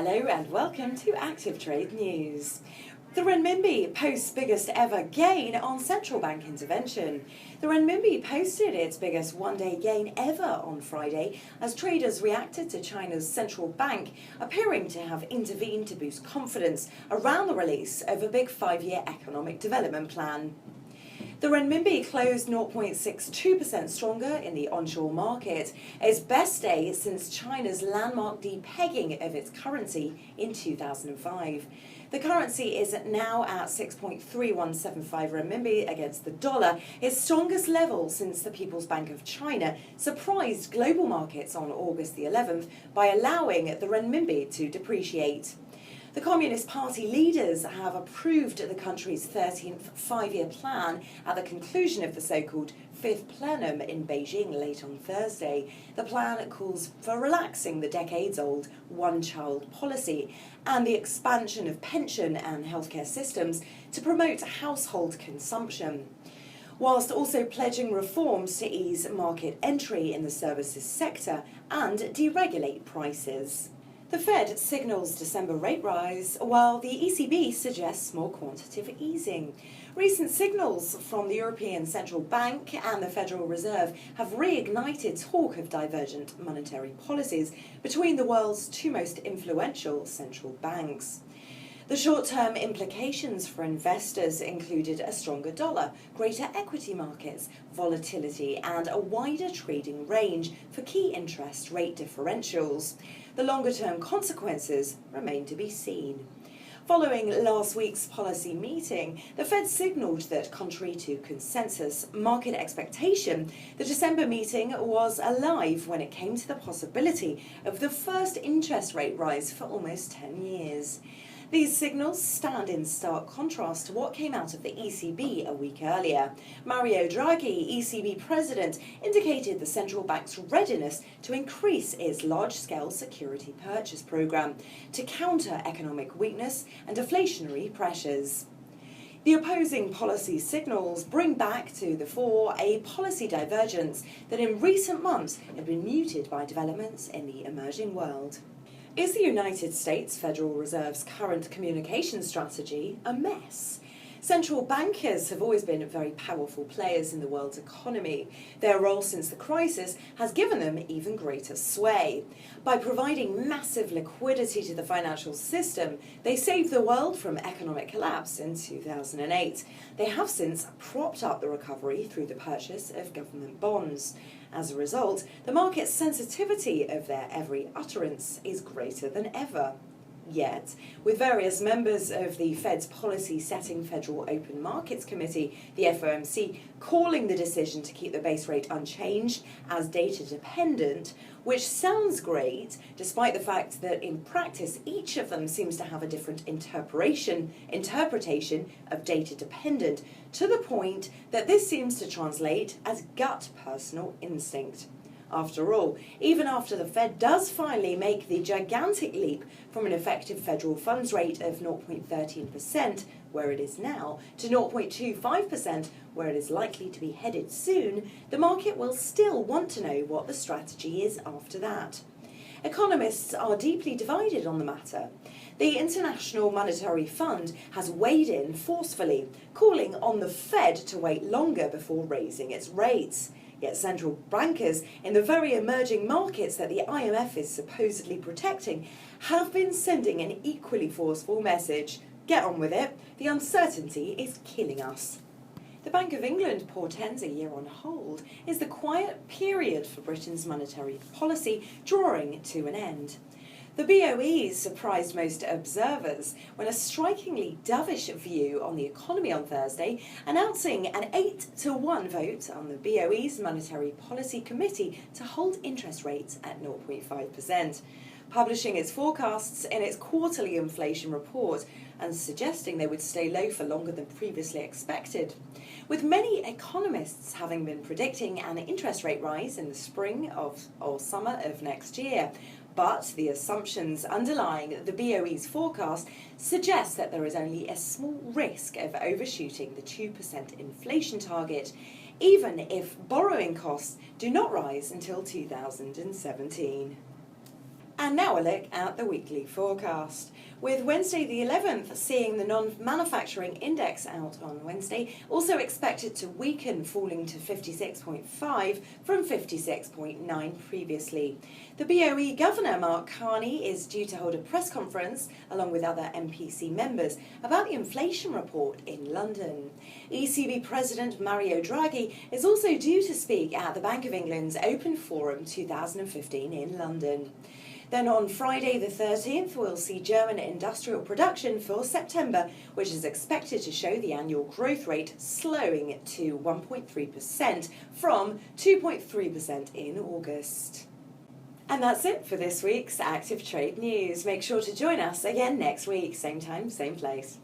Hello and welcome to ActivTrade News. The renminbi posts biggest ever gain on central bank intervention. The renminbi posted its biggest one-day gain ever on Friday as traders reacted to China's central bank appearing to have intervened to boost confidence around the release of a big 5-year economic development plan. The renminbi closed 0.62% stronger in the onshore market, its best day since China's landmark depegging of its currency in 2005. The currency is now at 6.3175 renminbi against the dollar, its strongest level since the People's Bank of China surprised global markets on August the 11th by allowing the renminbi to depreciate. The Communist Party leaders have approved the country's 13th 5-year plan at the conclusion of the so-called 5th plenum in Beijing late on Thursday. The plan calls for relaxing the decades-old one-child policy and the expansion of pension and healthcare systems to promote household consumption, whilst also pledging reforms to ease market entry in the services sector and deregulate prices. The Fed signals December rate rise, while the ECB suggests more quantitative easing. Recent signals from the European Central Bank and the Federal Reserve have reignited talk of divergent monetary policies between the world's two most influential central banks. The short-term implications for investors included a stronger dollar, greater equity markets, volatility, and a wider trading range for key interest rate differentials. The longer-term consequences remain to be seen. Following last week's policy meeting, the Fed signalled that, contrary to consensus market expectation, the December meeting was alive when it came to the possibility of the first interest rate rise for almost 10 years. These signals stand in stark contrast to what came out of the ECB a week earlier. Mario Draghi, ECB president, indicated the central bank's readiness to increase its large-scale security purchase program to counter economic weakness and deflationary pressures. The opposing policy signals bring back to the fore a policy divergence that in recent months had been muted by developments in the emerging world. Is the United States Federal Reserve's current communication strategy a mess? Central bankers have always been very powerful players in the world's economy. Their role since the crisis has given them even greater sway. By providing massive liquidity to the financial system, they saved the world from economic collapse in 2008. They have since propped up the recovery through the purchase of government bonds. As a result, the market's sensitivity of their every utterance is greater than ever. Yet, with various members of the Fed's policy-setting Federal Open Markets Committee, the FOMC, calling the decision to keep the base rate unchanged as data-dependent, which sounds great, despite the fact that in practice each of them seems to have a different interpretation of data-dependent, to the point that this seems to translate as gut personal instinct. After all, even after the Fed does finally make the gigantic leap from an effective federal funds rate of 0.13%, where it is now, to 0.25%, where it is likely to be headed soon, the market will still want to know what the strategy is after that. Economists are deeply divided on the matter. The International Monetary Fund has weighed in forcefully, calling on the Fed to wait longer before raising its rates. Yet central bankers in the very emerging markets that the IMF is supposedly protecting have been sending an equally forceful message. Get on with it. The uncertainty is killing us. The Bank of England portends a year on hold is the quiet period for Britain's monetary policy drawing to an end. The BOE surprised most observers when a strikingly dovish view on the economy on Thursday, announcing an 8-1 vote on the BOE's Monetary Policy Committee to hold interest rates at 0.5%, publishing its forecasts in its quarterly inflation report and suggesting they would stay low for longer than previously expected. With many economists having been predicting an interest rate rise in the spring or summer of next year, but the assumptions underlying the BOE's forecast suggest that there is only a small risk of overshooting the 2% inflation target, even if borrowing costs do not rise until 2017. And now a look at the weekly forecast. With Wednesday the 11th seeing the non-manufacturing index out on Wednesday, also expected to weaken, falling to 56.5 from 56.9 previously. The BOE Governor, Mark Carney, is due to hold a press conference, along with other MPC members, about the inflation report in London. ECB President Mario Draghi is also due to speak at the Bank of England's Open Forum 2015 in London. Then on Friday the 13th, we'll see German industrial production for September, which is expected to show the annual growth rate slowing to 1.3% from 2.3% in August. And that's it for this week's Active Trade News. Make sure to join us again next week, same time, same place.